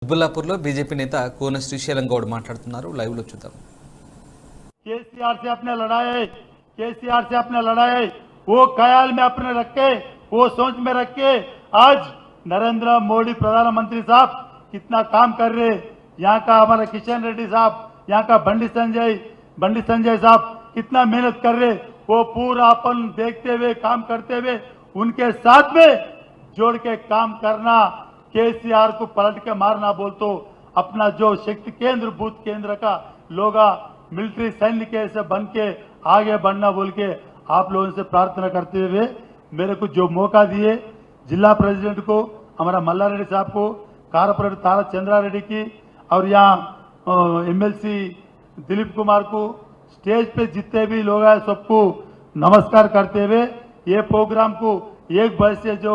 బుల్లాపూర్లో BJP నేత కోన శ్రీశైలం గౌడ్ మాట్లాడుతున్నారు. Live లో చూద్దాం. केसीआर से अपने लड़ाई, केसीआर से अपने लड़ाई वो ख्याल में अपने रख के, वो सोच में रख के आज नरेंद्र मोदी प्रधानमंत्री साहब कितना काम कर रहे। यहाँ का हमारा किशन रेड्डी साहब, यहाँ का बंडी संजय साहब कितना मेहनत कर रहे। वो पूरा अपन देखते हुए काम करते हुए उनके साथ में जोड़ के काम करना, केसीआर को पलट के मारना बोल तो अपना जो शक्ति केंद्र बूथ केंद्र का लोग मिलिट्री सैन्य के ऐसे बन के आगे बढ़ना बोल के आप लोगों से प्रार्थना करते हुए मेरे को जो मौका दिए जिला प्रेसिडेंट को, हमारा मल्ला रेड्डी साहब को, कारपोरेटर तारा चंद्रा रेड्डी की और यहाँ एमएलसी दिलीप कुमार को, स्टेज पे जितने भी लोग हैं सबको नमस्कार करते हुए ये प्रोग्राम को एक बार से जो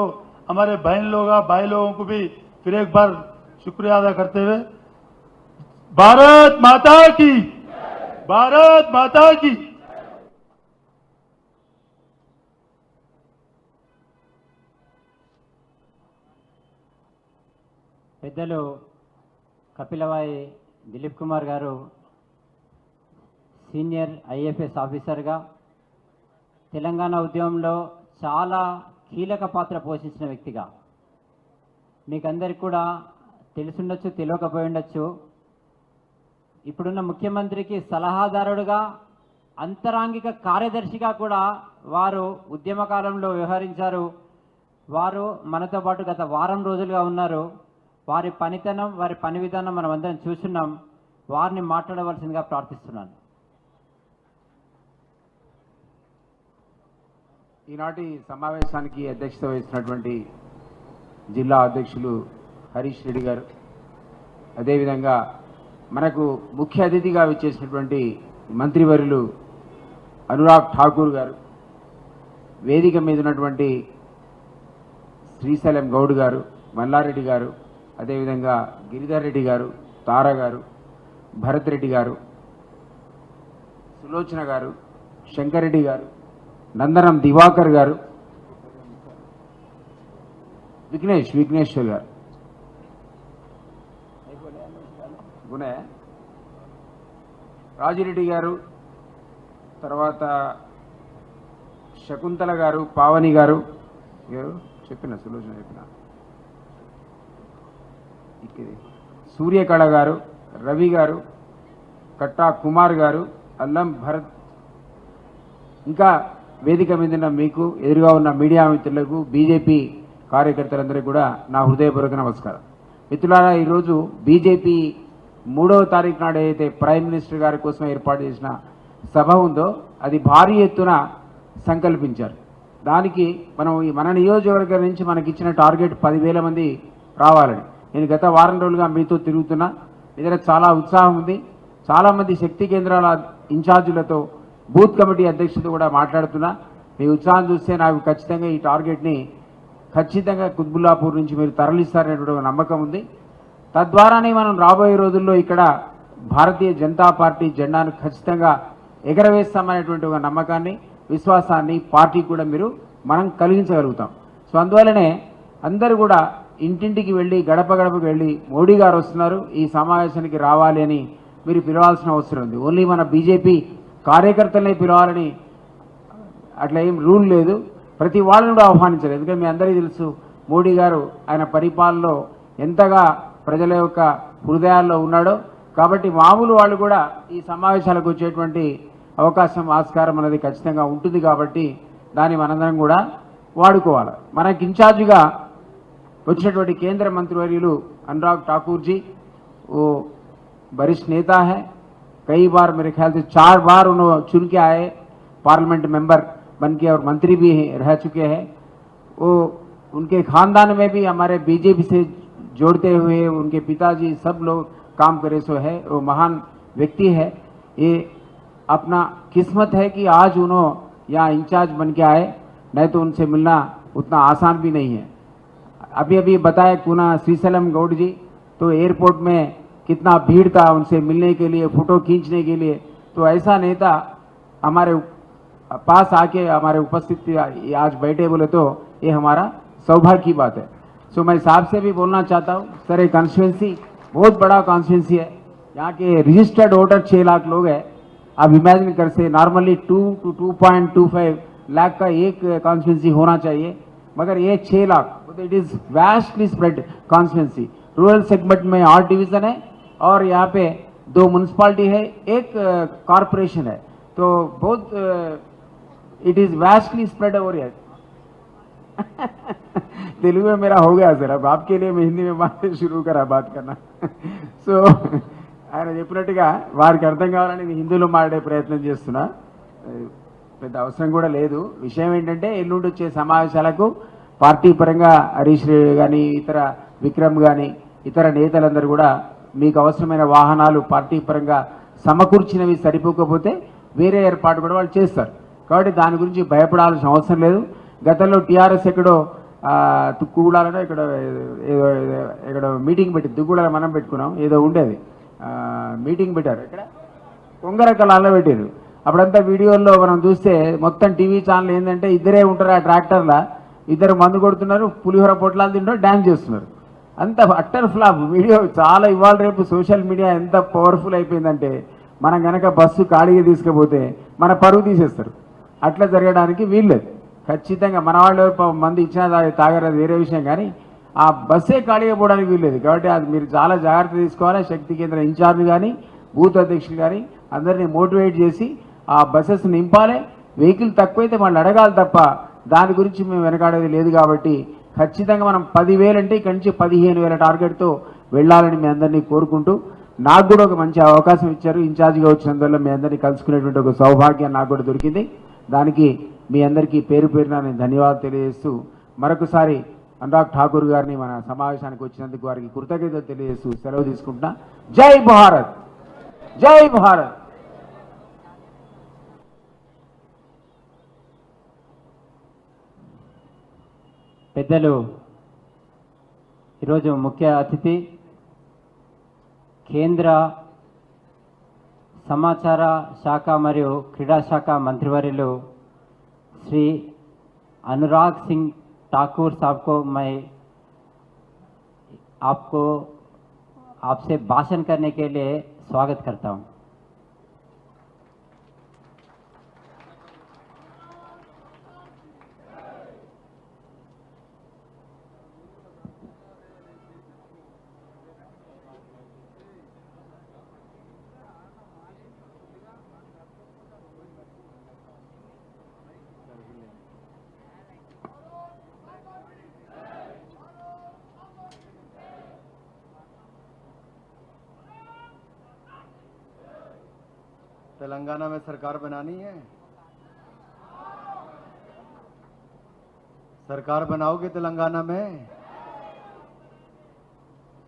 हमारे बहन लोग भाई लोगों को भी फिर एक बार शुक्रिया अदा करते हुए भारत माता की, भारत माता की। పెద్దలు కపిలవాయి దిలీప్ కుమార్ గారు సీనియర్ ఐఎఫ్ఎస్ ఆఫీసర్గా తెలంగాణ ఉద్యమంలో చాలా కీలక పాత్ర పోషించిన వ్యక్తిగా మీకందరికి కూడా తెలుసుండొచ్చు, తెలియకపోయి ఉండొచ్చు. ఇప్పుడున్న ముఖ్యమంత్రికి సలహాదారుడుగా, అంతరాంగిక కార్యదర్శిగా కూడా వారు ఉద్యమ కాలంలో వ్యవహరించారు. వారు మనతో పాటు గత వారం రోజులుగా ఉన్నారు. వారి పనితనం, వారి పని విధానం మనం అందరం చూస్తున్నాం. వారిని మాట్లాడవలసిందిగా ప్రార్థిస్తున్నాను. ఈనాటి సమావేశానికి అధ్యక్షత వహిస్తున్నటువంటి జిల్లా అధ్యక్షులు హరీష్ రెడ్డి గారు, అదేవిధంగా మనకు ముఖ్య అతిథిగా విచ్చేసినటువంటి మంత్రివర్యులు అనురాగ్ ఠాకూర్ గారు, వేదిక మీద ఉన్నటువంటి శ్రీశైలం గౌడ్ గారు, మల్లారెడ్డి గారు, అదేవిధంగా గిరిధర్ రెడ్డి గారు, తారా గారు, భరత్ రెడ్డి గారు, సులోచన గారు, శంకర్ రెడ్డి గారు, నందనం దివాకర్ గారు, విఘ్నేశ్వర్ గారు, రాజిరెడ్డి గారు, తర్వాత శకుంతల గారు, పావని గారు, సులోచన చెప్పిన, సూర్యకళ గారు, రవి గారు, కట్టా కుమార్ గారు, అల్లం భరత్, ఇంకా వేదిక మీద మీకు ఎదురుగా ఉన్న మీడియా మిత్రులకు, బీజేపీ కార్యకర్తలందరికీ కూడా నా హృదయపూర్వక నమస్కారం. మిత్రులారా, ఈరోజు బీజేపీ 3వ తారీఖు నాడు ఏదైతే ప్రైమ్ మినిస్టర్ గారి కోసం ఏర్పాటు చేసిన సభ ఉందో అది భారీ ఎత్తున సంకల్పించారు. దానికి మన నియోజకవర్గం నుంచి మనకి ఇచ్చిన టార్గెట్ 10,000 మంది రావాలని. నేను గత వారం రోజులుగా మీతో తిరుగుతున్నా. మీ దగ్గర చాలా ఉత్సాహం ఉంది. చాలామంది శక్తి కేంద్రాల ఇన్ఛార్జీలతో, బూత్ కమిటీ అధ్యక్షులతో కూడా మాట్లాడుతున్నా. మీ ఉత్సాహం చూస్తే నాకు ఖచ్చితంగా ఈ టార్గెట్ని ఖచ్చితంగా కుత్బుల్లాపూర్ నుంచి మీరు తరలిస్తారనేటువంటి నమ్మకం ఉంది. తద్వారానే మనం రాబోయే రోజుల్లో ఇక్కడ భారతీయ జనతా పార్టీ జెండాను ఖచ్చితంగా ఎగరవేస్తామనేటువంటి ఒక నమ్మకాన్ని, విశ్వాసాన్ని పార్టీ కూడా మనం కలిగించగలుగుతాం. సో అందువల్లనే అందరూ కూడా ఇంటింటికి వెళ్ళి, గడప గడపకు వెళ్ళి మోడీ గారు వస్తున్నారు, ఈ సమావేశానికి రావాలి అని మీరు పిలవాల్సిన అవసరం ఉంది. ఓన్లీ మన బీజేపీ కార్యకర్తలనే పిలవాలని అట్లా ఏం రూల్ లేదు. ప్రతి వాళ్ళని కూడా ఆహ్వానించారు. ఎందుకంటే మీ అందరికీ తెలుసు మోడీ గారు ఆయన పరిపాలనలో ఎంతగా ప్రజల యొక్క హృదయాల్లో ఉన్నాడో. కాబట్టి మామూలు వాళ్ళు కూడా ఈ సమావేశాలకు వచ్చేటువంటి అవకాశం, ఆస్కారం అనేది ఖచ్చితంగా ఉంటుంది. కాబట్టి దాన్ని మనందరం కూడా వాడుకోవాలి. మనకి ఇన్ఛార్జిగా వచ్చినటువంటి కేంద్ర మంత్రివర్యులు अनुराग ठाकुर जी, वो वरिष्ठ नेता है. कई बार मेरे ख्याल से 4 बार उन्होंने चुन के आए, पार्लियामेंट मेंबर बन के और मंत्री भी रह चुके हैं. वो उनके खानदान में भी हमारे बीजेपी से जोड़ते हुए उनके पिताजी सब लोग काम करे सो है. वो महान व्यक्ति है. ये अपना किस्मत है कि आज उन्होंने यहाँ इंचार्ज बन के आए, नहीं तो उनसे मिलना उतना आसान भी नहीं है. अभी बताया कुना श्रीशैलम गौड जी, तो एयरपोर्ट में कितना भीड़ था उनसे मिलने के लिए, फोटो खींचने के लिए. तो ऐसा नेता हमारे पास आके हमारे उपस्थित आज बैठे बोले तो ये हमारा सौभाग्य की बात है. सो मैं साहब से भी बोलना चाहता हूँ, सर ये कॉन्स्टिट्यूंसी बहुत बड़ा कॉन्स्टिट्यूंसी है। यहाँ के रजिस्टर्ड वोटर 6 लाख लोग हैं। आप इमेजिन कर से नॉर्मली 2 to 2.25 लाख का एक कॉन्स्टिट्यूंसी होना चाहिए, मगर ये 6 lakh, it is vastly spread constituency. Rural segment में 8 डिवीजन है और यहाँ पे 2 म्यूनसिपालिटी है, एक कॉरपोरेशन है, तो बहुत it is vastly spread over here. Telugu में मेरा हो गया सर, अब आपके लिए मैं हिंदी में बात शुरू करा बात करना। సో ఆయన చెప్పినట్టుగా వారికి అర్థం కావాలని నేను హిందీలో మాట్లాడే ప్రయత్నం చేస్తున్నా, పెద్ద అవసరం కూడా లేదు. విషయం ఏంటంటే ఎల్లుండి వచ్చే సమావేశాలకు పార్టీ పరంగా హరీష్ రెడ్డి కానీ ఇతర విక్రమ్ కానీ ఇతర నేతలందరూ కూడా మీకు అవసరమైన వాహనాలు పార్టీ పరంగా సమకూర్చినవి సరిపోకపోతే వేరే ఏర్పాటు కూడా వాళ్ళు చేస్తారు. కాబట్టి దాని గురించి భయపడాల్సిన అవసరం లేదు. గతంలో టీఆర్ఎస్ ఎక్కడో తుక్కుగూడాలలో ఇక్కడ మీటింగ్ పెట్టి దుగ్గుడాల మనం పెట్టుకున్నాం, ఏదో ఉండేది మీటింగ్ పెట్టారు, ఇక్కడ కొంగరకలాల్లో పెట్టారు. అప్పుడంతా వీడియోల్లో మనం చూస్తే మొత్తం టీవీ ఛానల్ ఏంటంటే ఇద్దరే ఉంటారు ఆ ట్రాక్టర్లో, ఇద్దరు మందు కొడుతున్నారు, పులిహోర పొట్లాలు తింటారు, డ్యాన్స్ చేస్తున్నారు. అంత అట్టర్ ఫ్లాప్ వీడియో. చాలా ఇవాళ రేపు సోషల్ మీడియా ఎంత పవర్ఫుల్ అయిపోయిందంటే మనం కనుక బస్సు ఖాళీగా తీసుకుపోతే మన పరువు తీసేస్తారు. అట్లా జరగడానికి వీల్లేదు. ఖచ్చితంగా మన వాళ్ళు మంది ఇచ్చినా తాగరు, అది వేరే విషయం, కానీ ఆ బస్సే ఖాళీగా పోవడానికి వీల్లేదు. కాబట్టి అది మీరు చాలా జాగ్రత్త తీసుకోవాలి. శక్తి కేంద్ర ఇన్ఛార్జ్ కానీ బూత్ అధ్యక్షులు కానీ అందరినీ మోటివేట్ చేసి ఆ బస్సెస్ నింపాలి. వెహికల్ తక్కువైతే వాళ్ళు అడగాలి తప్ప దాని గురించి మేము వెనకాడేది లేదు. కాబట్టి ఖచ్చితంగా మనం 10,000 అంటే ఇక్కడి నుంచి 15,000 టార్గెట్తో వెళ్ళాలని మీ అందరినీ కోరుకుంటూ, నాకు కూడా ఒక మంచి అవకాశం ఇచ్చారు ఇన్ఛార్జిగా వచ్చినందువల్ల మీ అందరినీ కలుసుకునేటువంటి ఒక సౌభాగ్యం నాకు కూడా దొరికింది. దానికి మీ అందరికీ పేరు పేరున నేను ధన్యవాదాలు తెలియజేస్తూ మరొకసారి అనురాగ్ ఠాకూర్ గారిని మన సమావేశానికి వచ్చినందుకు వారికి కృతజ్ఞతలు తెలియజేస్తూ సెలవు తీసుకుంటున్నా. జై భారత్, జై భారత్. పెద్దలు ఈరోజు ముఖ్య అతిథి కేంద్ర సమాచార శాఖ మరియు క్రీడా శాఖ మంత్రివర్యులు श्री अनुराग सिंह ठाकुर साहब को मैं आपसे भाषण करने के लिए स्वागत करता हूं. तेलंगाना में सरकार बनानी है, सरकार बनाओगे तेलंगाना में?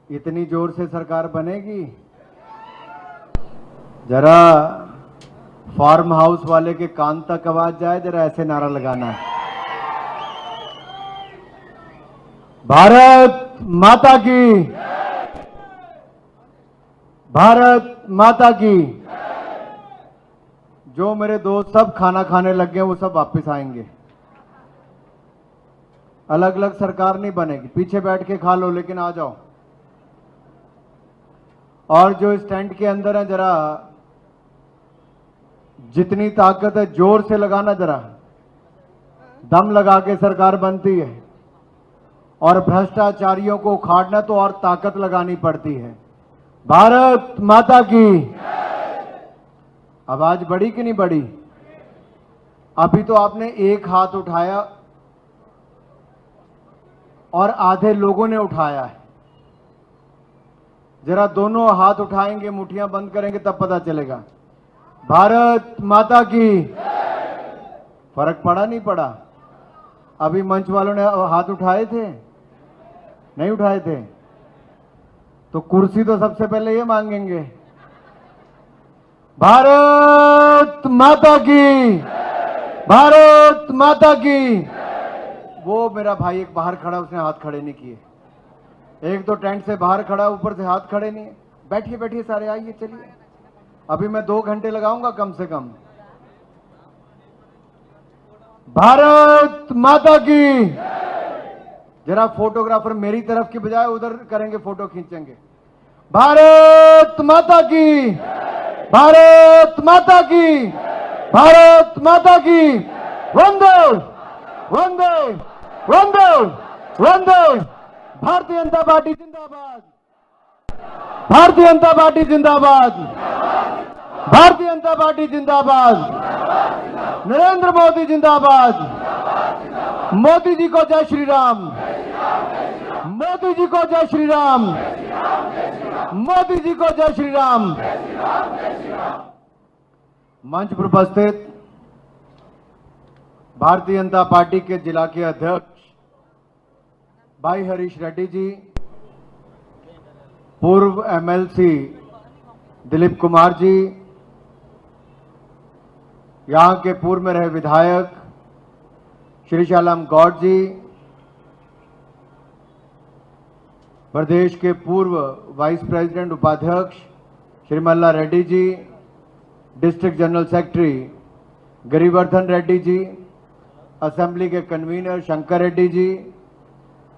इतनी जोर से सरकार बनेगी? जरा फार्म हाउस वाले के कान तक आवाज जाए, जरा ऐसे नारा लगाना है, भारत माता की, भारत माता की. जो मेरे दोस्त सब खाना खाने लग गए वो सब वापस आएंगे. अलग अलग सरकार नहीं बनेगी, पीछे बैठ के खा लो लेकिन आ जाओ. और जो इस टेंट के अंदर है जरा जितनी ताकत है जोर से लगाना, जरा दम लगा के सरकार बनती है और भ्रष्टाचारियों को उखाड़ना तो और ताकत लगानी पड़ती है. भारत माता की. आवाज बढ़ी कि नहीं बढ़ी? अभी तो आपने एक हाथ उठाया और आधे लोगों ने उठाया है. जरा दोनों हाथ उठाएंगे, मुट्ठियां बंद करेंगे तब पता चलेगा. भारत माता की. फर्क पड़ा नहीं पड़ा? अभी मंच वालों ने हाथ उठाए थे, नहीं उठाए थे? तो कुर्सी तो सबसे पहले ये मांगेंगे. भारत माता की, भारत माता की. वो मेरा भाई एक बाहर खड़ा, उसने हाथ खड़े नहीं किए. एक तो टेंट से बाहर खड़ा, ऊपर से हाथ खड़े नहीं. बैठिए बैठिए सारे, आइए चलिए. अभी मैं 2 घंटे लगाऊंगा कम से कम. भारत माता की. जरा फोटोग्राफर मेरी तरफ की बजाय उधर करेंगे, फोटो खींचेंगे. भारत माता की, भारत माता की, भारत माता की। वंदे वंदे वंदे वंदे। भारतीय जनता पार्टी जिंदाबाद, भारतीय जनता पार्टी जिंदाबाद, भारतीय जनता पार्टी जिंदाबाद, नरेंद्र मोदी जिंदाबाद। मोदी जी को जय श्री राम, मोदी जी को जय श्री राम, मोदी जी को जय श्री राम। मंच पर उपस्थित भारतीय जनता पार्टी के जिला के अध्यक्ष भाई हरीश रेड्डी जी, पूर्व एमएलसी दिलीप कुमार जी, यहां के पूर्व में रहे विधायक श्री शालम गौड़ जी, प्रदेश के पूर्व वाइस प्रेसिडेंट उपाध्यक्ष Shri Malla Reddy ji, district general secretary Girivardhan Reddy ji, assembly के convener Shankar Reddy ji,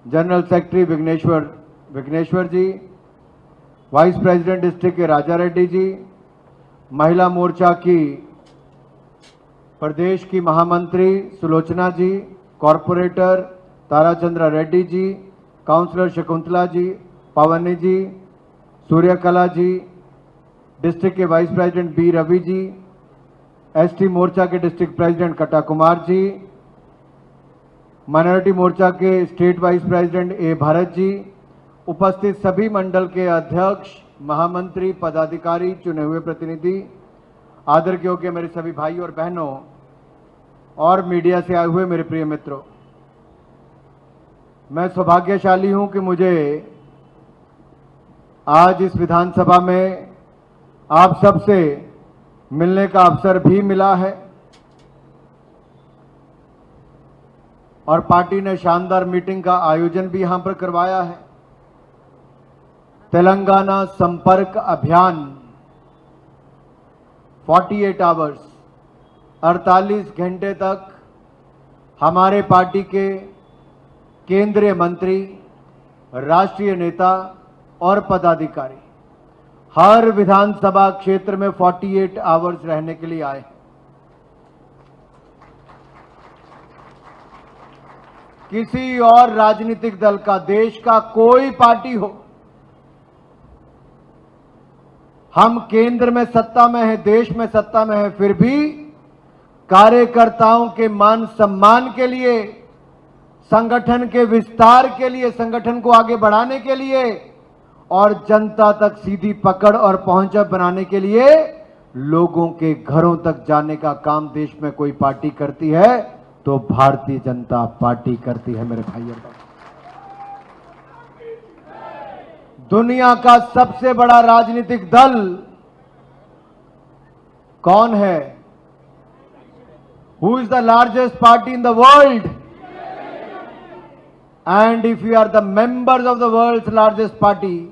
general secretary Vighneshwar ji, vice president district के राजा रेड्डी जी, महिला मोर्चा की प्रदेश की महामंत्री Sulochana ji, corporator Tarachandra Reddy ji, councillor Shakuntala ji, Pavani ji, Suryakala ji, district के vice president B Ravi ji, ST मोर्चा के district president Katta Kumar ji, minority मोर्चा के state vice president A Bharat ji, उपस्थित सभी मंडल के अध्यक्ष, महामंत्री, पदाधिकारी, चुने हुए प्रतिनिधि, आदर के योग्य मेरे सभी भाई और बहनों और मीडिया से आए हुए मेरे प्रिय मित्रों, मैं सौभाग्यशाली हूं कि मुझे आज इस विधानसभा में आप सबसे मिलने का अवसर भी मिला है और पार्टी ने शानदार मीटिंग का आयोजन भी यहां पर करवाया है। तेलंगाना संपर्क अभियान 48 आवर्स 48 घंटे तक हमारे पार्टी के केंद्रीय मंत्री, राष्ट्रीय नेता और पदाधिकारी हर विधानसभा क्षेत्र में 48 आवर्स रहने के लिए आए। किसी और राजनीतिक दल का, देश का कोई पार्टी हो, हम केंद्र में सत्ता में है, देश में सत्ता में है, फिर भी कार्यकर्ताओं के मान सम्मान के लिए, संगठन के विस्तार के लिए, संगठन को आगे बढ़ाने के लिए और जनता तक सीधी पकड़ और पहुंच बनाने के लिए लोगों के घरों तक जाने का काम देश में कोई पार्टी करती है तो भारतीय जनता पार्टी करती है। मेरे भाइयों, दुनिया का सबसे बड़ा राजनीतिक दल कौन है? Who is the largest party in the world? And if you are the members of the world's largest party,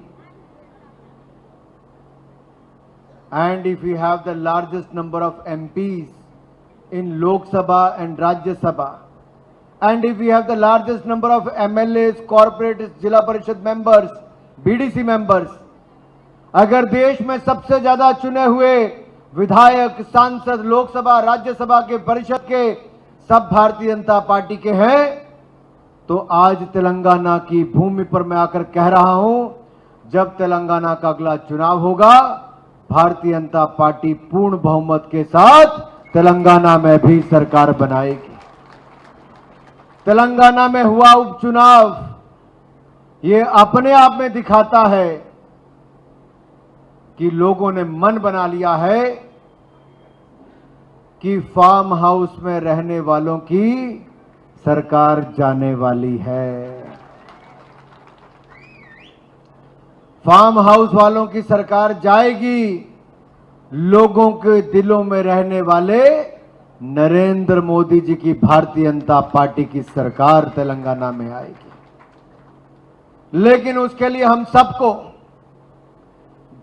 and if you have the largest number of MPs in Lok Sabha and Rajya Sabha, and if you have the largest number of MLAs, corporates, Jila Parishad members, BDC members, अगर देश में सबसे ज्यादा चुने हुए विधायक, सांसद, लोकसभा, राज्यसभा के परिषद के सब भारतीय जनता पार्टी के हैं, तो आज तेलंगाना की भूमि पर मैं आकर कह रहा हूं, जब तेलंगाना का अगला चुनाव होगा, भारतीय जनता पार्टी पूर्ण बहुमत के साथ तेलंगाना में भी सरकार बनाएगी। तेलंगाना में हुआ उपचुनाव ये अपने आप में दिखाता है कि लोगों ने मन बना लिया है कि फार्म हाउस में रहने वालों की सरकार जाने वाली है। फार्म हाउस वालों की सरकार जाएगी, लोगों के दिलों में रहने वाले नरेंद्र मोदी जी की भारतीय जनता पार्टी की सरकार तेलंगाना में आएगी। लेकिन उसके लिए हम सबको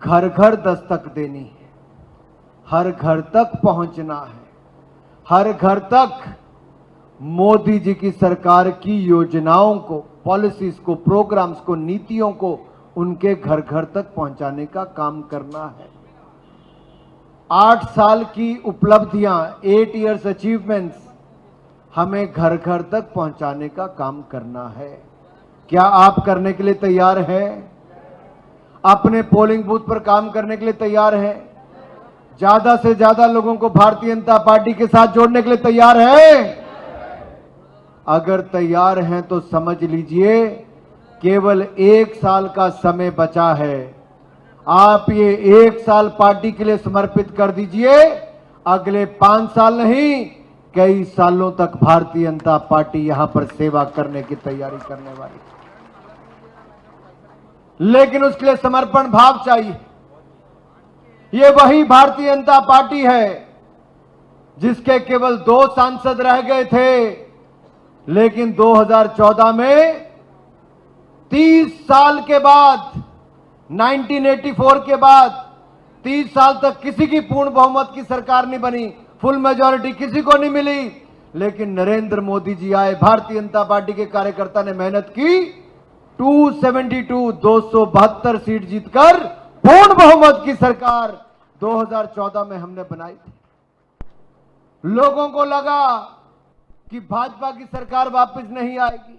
घर घर दस्तक देनी है, हर घर तक पहुंचना है, हर घर तक मोदी जी की सरकार की योजनाओं को, पॉलिसीज को, प्रोग्राम्स को, नीतियों को उनके घर घर तक पहुंचाने का काम करना है। 8 साल की उपलब्धियां, 8 इयर्स अचीवमेंट्स हमें घर घर तक पहुंचाने का काम करना है। क्या आप करने के लिए तैयार हैं? अपने पोलिंग बूथ पर काम करने के लिए तैयार हैं? ज्यादा से ज्यादा लोगों को भारतीय जनता पार्टी के साथ जोड़ने के लिए तैयार हैं? अगर तैयार हैं तो समझ लीजिए केवल 1 साल का समय बचा है। आप ये 1 साल पार्टी के लिए समर्पित कर दीजिए, अगले 5 साल नहीं कई सालों तक भारतीय जनता पार्टी यहां पर सेवा करने की तैयारी करने वाली है। लेकिन उसके लिए समर्पण भाव चाहिए। ये वही भारतीय जनता पार्टी है जिसके केवल 2 सांसद रह गए थे, लेकिन 2014 में 30 साल के बाद, 1984 के बाद 30 साल तक किसी की पूर्ण बहुमत की सरकार नहीं बनी, फुल मेजॉरिटी किसी को नहीं मिली। लेकिन नरेंद्र मोदी जी आए, भारतीय जनता पार्टी के कार्यकर्ता ने मेहनत की, 272 सीट जीतकर पूर्ण बहुमत की सरकार 2014 में हमने बनाई थी। लोगों को लगा कि भाजपा की सरकार वापस नहीं आएगी,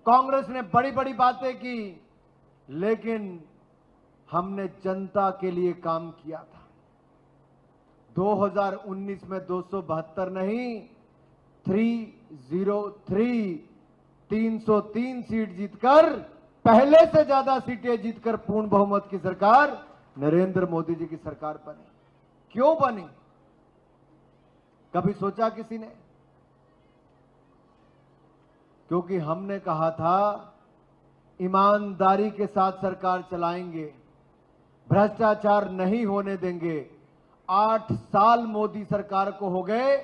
कांग्रेस ने बड़ी बड़ी बातें की, लेकिन हमने जनता के लिए काम किया था। 2019 में 272 नहीं, 303 सीट जीतकर, पहले से ज्यादा सीटें जीतकर पूर्ण बहुमत की सरकार नरेंद्र मोदी जी की सरकार बनी। क्यों बनी? कभी सोचा किसी ने? क्योंकि हमने कहा था ईमानदारी के साथ सरकार चलाएंगे, भ्रष्टाचार नहीं होने देंगे। 8 साल मोदी सरकार को हो गए,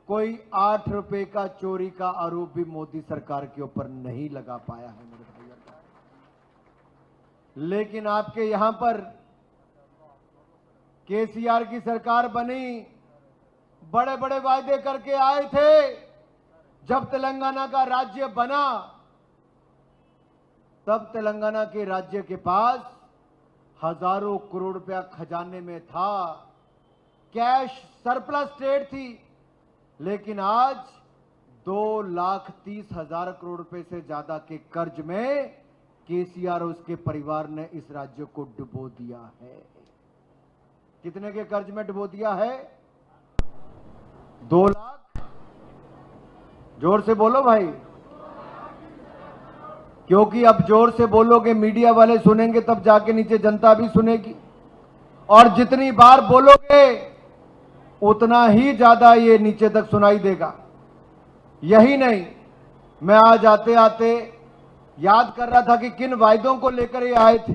कोई 8 रुपए का चोरी का आरोप भी मोदी सरकार के ऊपर नहीं लगा पाया है मेरे भाइयों। लेकिन आपके यहां पर केसीआर की सरकार बनी, बड़े बड़े वायदे करके आए थे। जब तेलंगाना का राज्य बना, तब तेलंगाना के राज्य के पास हजारों करोड़ रुपया खजाने में था, कैश सरप्लस स्टेट थी। लेकिन आज 2,30,000 करोड़ रुपए से ज्यादा के कर्ज में केसीआर और उसके परिवार ने इस राज्य को डुबो दिया है। कितने के कर्ज में डुबो दिया है? 2 लाख। जोर से बोलो भाई, क्योंकि अब जोर से बोलोगे मीडिया वाले सुनेंगे, तब जाके नीचे जनता भी सुनेगी। और जितनी बार बोलोगे उतना ही ज्यादा ये नीचे तक सुनाई देगा। यही नहीं, मैं आज आते आते याद कर रहा था कि किन वायदों को लेकर ये आए थे।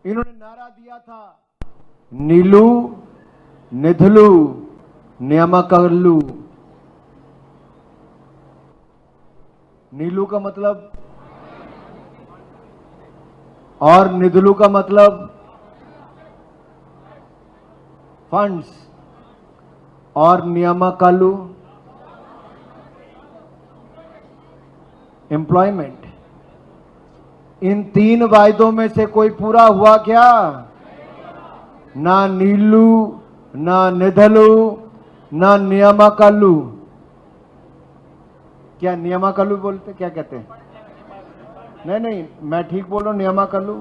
इन्होंने नारा दिया था, नीलू निधलू नियमकल्लू। नीलू का मतलब और निधलू का मतलब फंड्स, और नियमकालू एम्प्लॉयमेंट। इन 3 वायदों में से कोई पूरा हुआ क्या? ना नीलू, ना निधलू, ना नियमकालू। क्या नियमकालू बोलते, क्या कहते हैं? नहीं, मैं ठीक बोल रहा हूं, नियमकालू।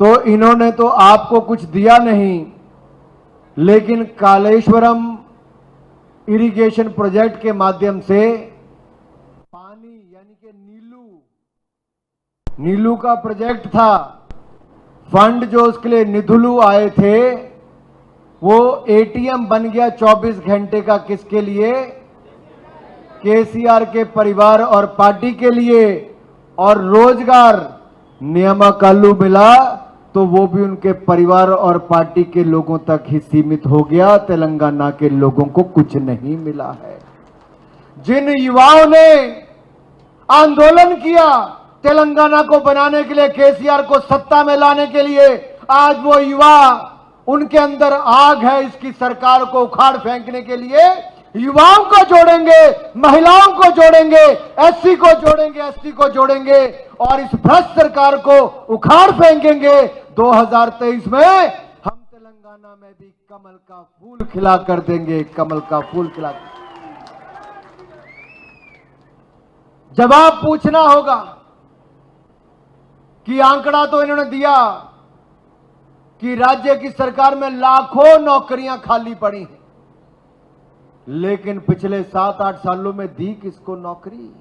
तो इन्होंने तो आपको कुछ दिया नहीं, लेकिन कालेश्वरम इरिगेशन प्रोजेक्ट के माध्यम से पानी, यानी कि नीलू का प्रोजेक्ट था, फंड जो उसके लिए निधुलू आए थे, वो एटीएम बन गया 24 घंटे का। किसके लिए? केसीआर के परिवार और पार्टी के लिए। और रोजगार नियमकालू मिला तो वो भी उनके परिवार और पार्टी के लोगों तक ही सीमित हो गया, तेलंगाना के लोगों को कुछ नहीं मिला है। जिन युवाओं ने आंदोलन किया तेलंगाना को बनाने के लिए, केसीआर को सत्ता में लाने के लिए, आज वो युवा, उनके अंदर आग है इसकी सरकार को उखाड़ फेंकने के लिए। युवाओं को जोड़ेंगे, महिलाओं को जोड़ेंगे, एससी को जोड़ेंगे, एसटी को जोड़ेंगे और इस भ्रष्ट सरकार को उखाड़ फेंकेंगे। 2023 में हम तेलंगाना में भी कमल का फूल खिला कर देंगे, कमल का फूल खिला। जवाब पूछना होगा कि आंकड़ा तो इन्होंने दिया कि राज्य की सरकार में लाखों नौकरियां खाली पड़ी हैं, लेकिन पिछले 7-8 सालों में दी किसको नौकरी?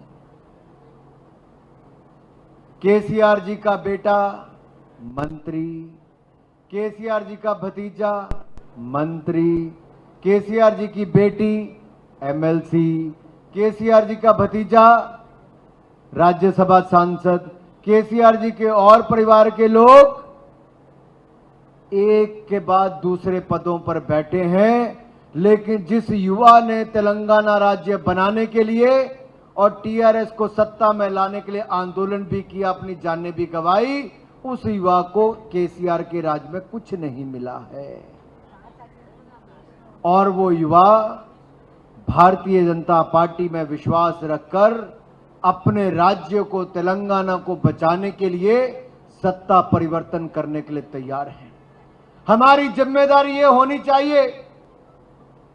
केसीआर जी का बेटा मंत्री, केसीआर जी का भतीजा मंत्री, केसीआर जी की बेटी एमएलसी, केसीआर जी का भतीजा राज्यसभा सांसद, केसीआर जी के और परिवार के लोग एक के बाद दूसरे पदों पर बैठे हैं। लेकिन जिस युवा ने तेलंगाना राज्य बनाने के लिए और टीआरएस को सत्ता में लाने के लिए आंदोलन भी किया, अपनी जानें भी गंवाई, उस युवा को केसीआर के राज में कुछ नहीं मिला है। और वो युवा भारतीय जनता पार्टी में विश्वास रखकर अपने राज्य को, तेलंगाना को बचाने के लिए सत्ता परिवर्तन करने के लिए तैयार हैं। हमारी जिम्मेदारी ये होनी चाहिए,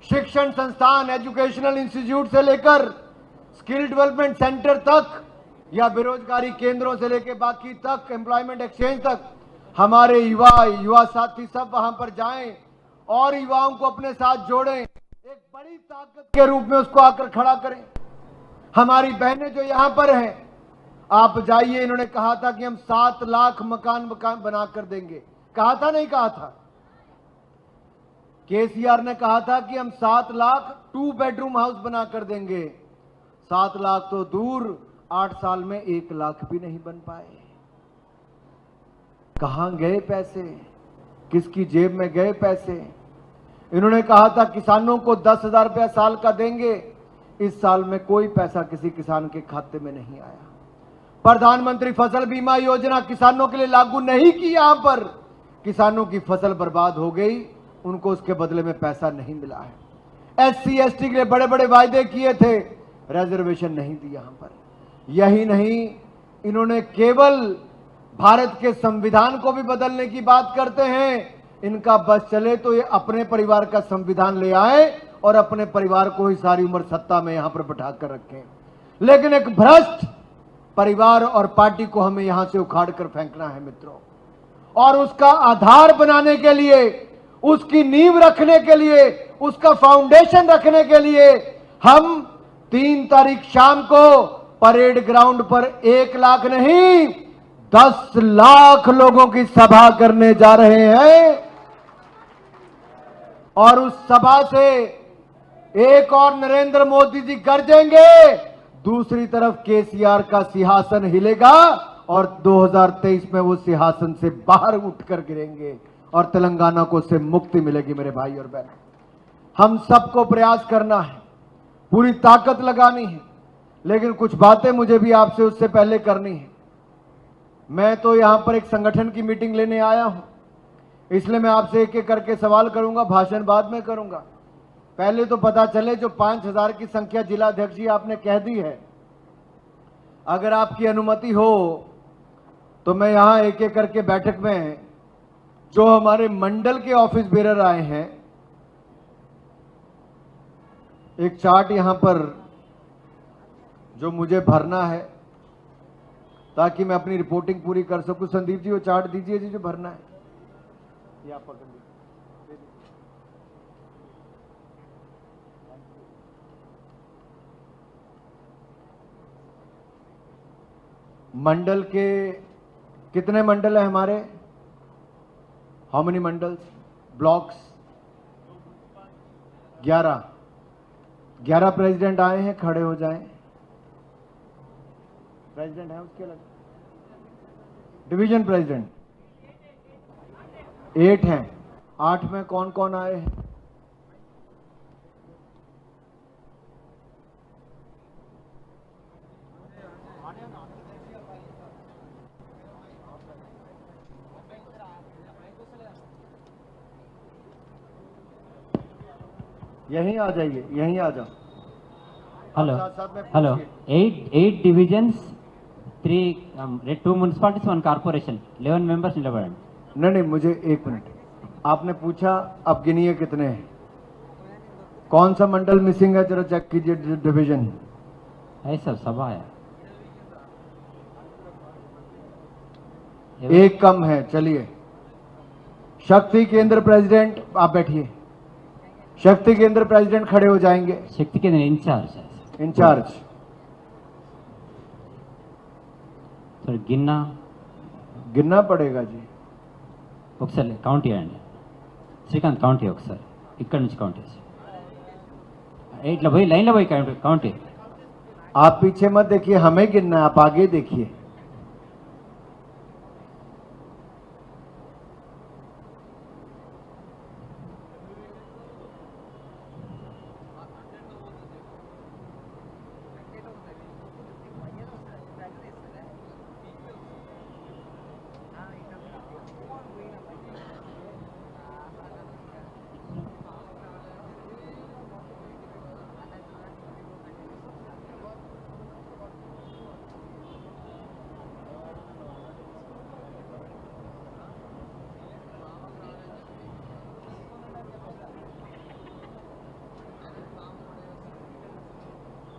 शिक्षण संस्थान, एजुकेशनल इंस्टीट्यूट से लेकर स्किल डेवलपमेंट सेंटर तक या बेरोजगारी केंद्रों से लेकर बाकी तक, एम्प्लॉयमेंट एक्सचेंज तक, हमारे युवा साथी सब वहां पर जाएं और युवाओं को अपने साथ जोड़ें, एक बड़ी ताकत के रूप में उसको आकर खड़ा करें। हमारी बहनें जो यहां पर हैं, आप जाइए, इन्होंने कहा था कि हम 7 लाख मकान बनाकर देंगे। कहा था, नहीं कहा था? केसीआर ने कहा था कि हम 7 लाख 2 बेडरूम हाउस बनाकर देंगे। 7 लाख तो दूर, 8 साल में 1 लाख भी नहीं बन पाए। कहां गए पैसे? किसकी जेब में गए पैसे? इन्होंने कहा था किसानों को 10,000 रुपया साल का देंगे। इस साल में कोई पैसा किसी किसान के खाते में नहीं आया। प्रधानमंत्री फसल बीमा योजना किसानों के लिए लागू नहीं की। यहां पर किसानों की फसल बर्बाद हो गई, उनको उसके बदले में पैसा नहीं मिला है। एससी एसटी के लिए बड़े बड़े वायदे किए थे, रिजर्वेशन नहीं दी यहां पर। यही नहीं, इन्होंने केवल भारत के संविधान को भी बदलने की बात करते हैं। इनका बस चले तो ये अपने परिवार का संविधान ले आए और अपने परिवार को ही सारी उम्र सत्ता में यहां पर बैठा कर रखें। लेकिन एक भ्रष्ट परिवार और पार्टी को हमें यहां से उखाड़ कर फेंकना है मित्रों। और उसका आधार बनाने के लिए, उसकी नींव रखने के लिए, उसका फाउंडेशन रखने के लिए हम 3 तारीख शाम को परेड ग्राउंड पर 1 लाख नहीं 10 लाख लोगों की सभा करने जा रहे हैं। और उस सभा से एक और नरेंद्र मोदी जी गरजेंगे, दूसरी तरफ केसीआर का सिंहासन हिलेगा और 2023 में वो सिंहासन से बाहर उठकर गिरेंगे और तेलंगाना को उससे मुक्ति मिलेगी। मेरे भाई और बहन, हम सबको प्रयास करना है, पूरी ताकत लगानी है, लेकिन कुछ बातें मुझे भी आपसे उससे पहले करनी है। मैं तो यहां पर एक संगठन की मीटिंग लेने आया हूं, इसलिए मैं आपसे एक एक करके सवाल करूंगा, भाषण बाद में करूंगा। पहले तो पता चले जो 5000 की संख्या जिला अध्यक्ष जी आपने कह दी है, अगर आपकी अनुमति हो तो मैं यहां एक एक करके बैठक में जो हमारे मंडल के ऑफिस बेरर आए हैं, एक चार्ट यहां पर जो मुझे भरना है ताकि मैं अपनी रिपोर्टिंग पूरी कर सकूं। संदीप जी वो चार्ट दीजिए जी जो भरना है, ये आप पकड़ लीजिए। मंडल के कितने मंडल है हमारे? How many mandals? Blocks 11 president आए हैं, खड़े हो जाएं। प्रेसिडेंट है उसके अलग, डिवीजन प्रेसिडेंट 8 हैं। 8 में कौन कौन आए हैं? यहीं आ जाइए, यहीं आ जाओ। हेलो साथ साथ में हेलो पूछिए। 8 divisions, 2 municipalities, 1 corporation, 11 members నిలబడండి. नहीं नहीं, मुझे एक मिनट, आपने पूछा, अब गिनिए कितने हैं। कौन सा मंडल मिसिंग है, जरा चेक कीजिए डिवीजन। है सर, सभा है. एक कम है, चलिए। शक्ति केंद्र प्रेसिडेंट, आप बैठिए। शक्ति केंद्र प्रेसिडेंट खड़े हो जाएंगे। శక్తి కేంద్ర ఇన్ఛార్జ్ इंचार्ज సార్ గిన్నా गिनना पड़ेगा जी। ఒకసారి కౌంట్ చేయండి. శ్రీకాంత్ కౌంట్ చేయి ఒకసారి, ఇక్కడ నుంచి కౌంట్ చేసి ఇట్లా పోయి లైన్లో పోయి కౌంట్ చేయి. आप पीछे मत देखिए, हमें गिनना है, आप आगे देखिए।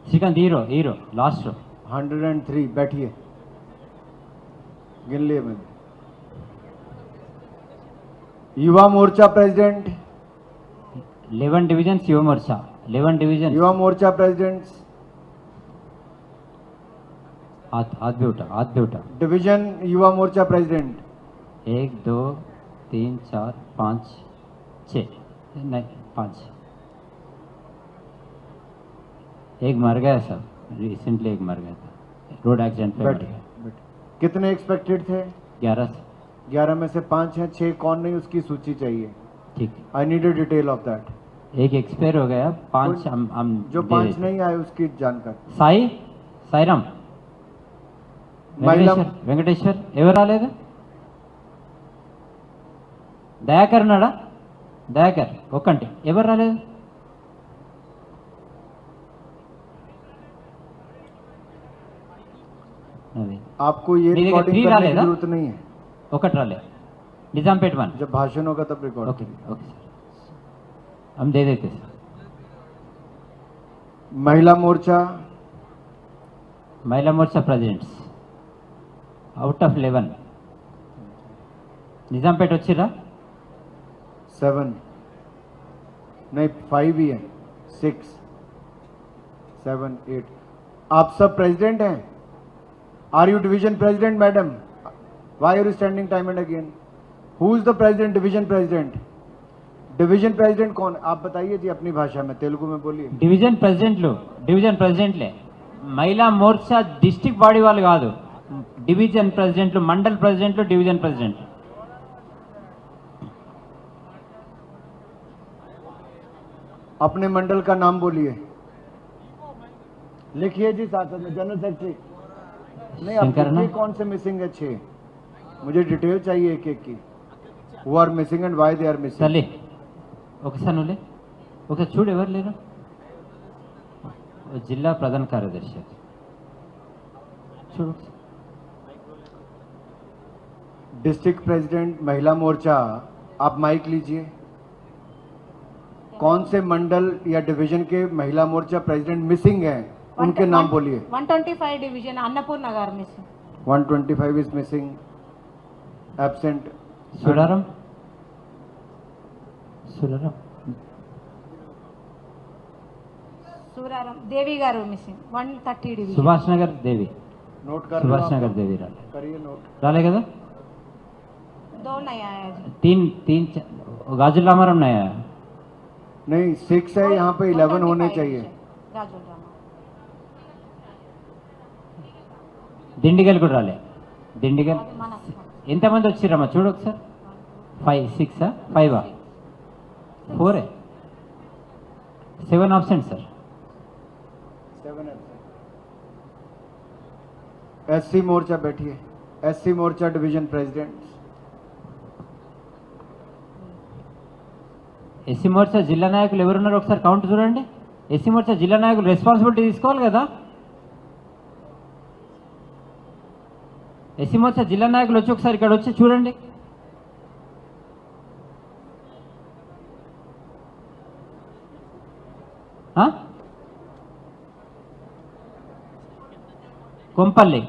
శ్రీకాంత్ హీరో లాస్ట్ 103, बैठिए, गिन लिए मैंने। Yuva Morcha president, 11 divisions Yuva Morcha, 11 divisions. Yuva Morcha presidents, हाथ भी उठा. डिवीजन युवा मोर्चा प्रेसिडेंट, 1 2 3 4 5 6 नहीं 5. एक मर गया सर, रिसेंटली एक मर गया था, रोड एक्सीडेंट पे मर बैठिए गया. बैठिए। कितने एक्सपेक्टेड थे? 11 से. 11 में से 5 हैं, 6 कौन नहीं, उसकी सूची चाहिए। ठीक है. I need a detail of that. एक एक्सपायर हो गया, 5 हम जो दे 5 देते. नहीं आए उसकी जानकारी। సాయిరామ్ మహిళా వెంకటేశ్వర్ ఎవరు రాలేదు? దయాకర్ ఉన్నాడా? దయాకర్ ఒక్కంటి ఎవరు రాలేదు? అది आपको ये मेरे को रिकॉर्डिंग 3 करने की डालेगा? जरूरत नहीं है, ఒకటి రాలేదు. నిజాంపేట 1. जब भाषण होगा तब रिकॉर्ड। ओके ओके सर, हम दे देते सर. महिला मोर्चा, महिला मोर्चा प्रेसिडेंट्स అవుట్ ఆఫ్ 11. నిజాంపేట వచ్చిరా? 7 नहीं 5 ही है, 6 7 8। आप सब प्रेसिडेंट हैं? Are you division president madam? Why are you standing time and again? Who is the president, division president? Division president कौन? आप बताइए जी अपनी भाषा में, तेलुगु में बोलिए। డివిజన్ ప్రెసిడెంట్లే. మహిళా మోర్చా డిస్ట్రిక్ట్ బాడీ వాళ్ళు కాదు, డివిజన్ ప్రెసిడెంట్లు, మండల్ ప్రెసిడెంట్లు, డివిజన్ ప్రెసిడెంట్. अपने मंडल का नाम बोलिए, लिखिए जी साथ में। जनरल सेक्रेटरी नहीं, आप शंकर ना? लिखिए कौन से मिसिंग है। 6 मुझे डिटेल चाहिए एक एक की। Who are missing and why they are missing. సర్లే ఒకసారి నువ్వులే, ఒకసారి చూడు ఎవరు లేరు. జిల్లా ప్రధాన కార్యదర్శి చూడు. डिस्ट्रिक्ट प्रेसिडेंट महिला मोर्चा, आप माइक लीजिए। कौन से मंडल या डिवीजन के महिला मोर्चा प्रेसिडेंट मिसिंग हैं, उनके नाम बोलिए। 125 डिवीजन अन्नपूर्णा गार missing. 125 is missing, absent. Suraram Suraram Devi गारू missing. 130 division. Subhash Nagar Devi, note कर लो సుభాష్ आप। నగర్ దేవి రాలే. करिए नोट। రాలే కదా? 2 नहीं आया जी. 3 गाजुल रामाराम नहीं आया. नहीं 6 है, यहाँ पे 11 होने चाहिए। राजुल रामा. దిండిగల్ కూడా రాలే. దిండిగల్ అది మన ఎంతమంది వచ్చిరమ్మా చూడు ఒకసారి. 5 6 5 4 7 absent सर. 7 एब्सेंट। एससी मोर्चा बैठिए। एससी मोर्चा डिवीजन प्रेसिडेंट, ఎస్సీ మోర్చా జిల్లా నాయకులు ఎవరున్నారు ఒకసారి కౌంట్ చూడండి. ఎస్సీ మోర్చా జిల్లా నాయకులు రెస్పాన్సిబిలిటీ తీసుకోవాలి కదా. ఎస్సీ మోర్చా జిల్లా నాయకులు వచ్చి ఒకసారి ఇక్కడ వచ్చి చూడండి. కొంపల్లి,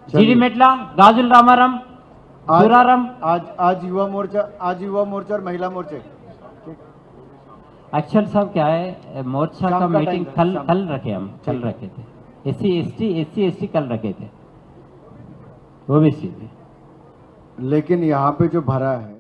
జీడిమెట్ల, గాజుల రామారాం, सुराराम. आज युवा मोर्चा और महिला मोर्चे. एक्चुअल साहब क्या है, मोर्चा का शाम का मीटिंग टाइम है, कल रखे, हम कल रखे थे. एससी एसटी कल रखे थे, वो भी सीधे. लेकिन यहाँ पे जो भरा है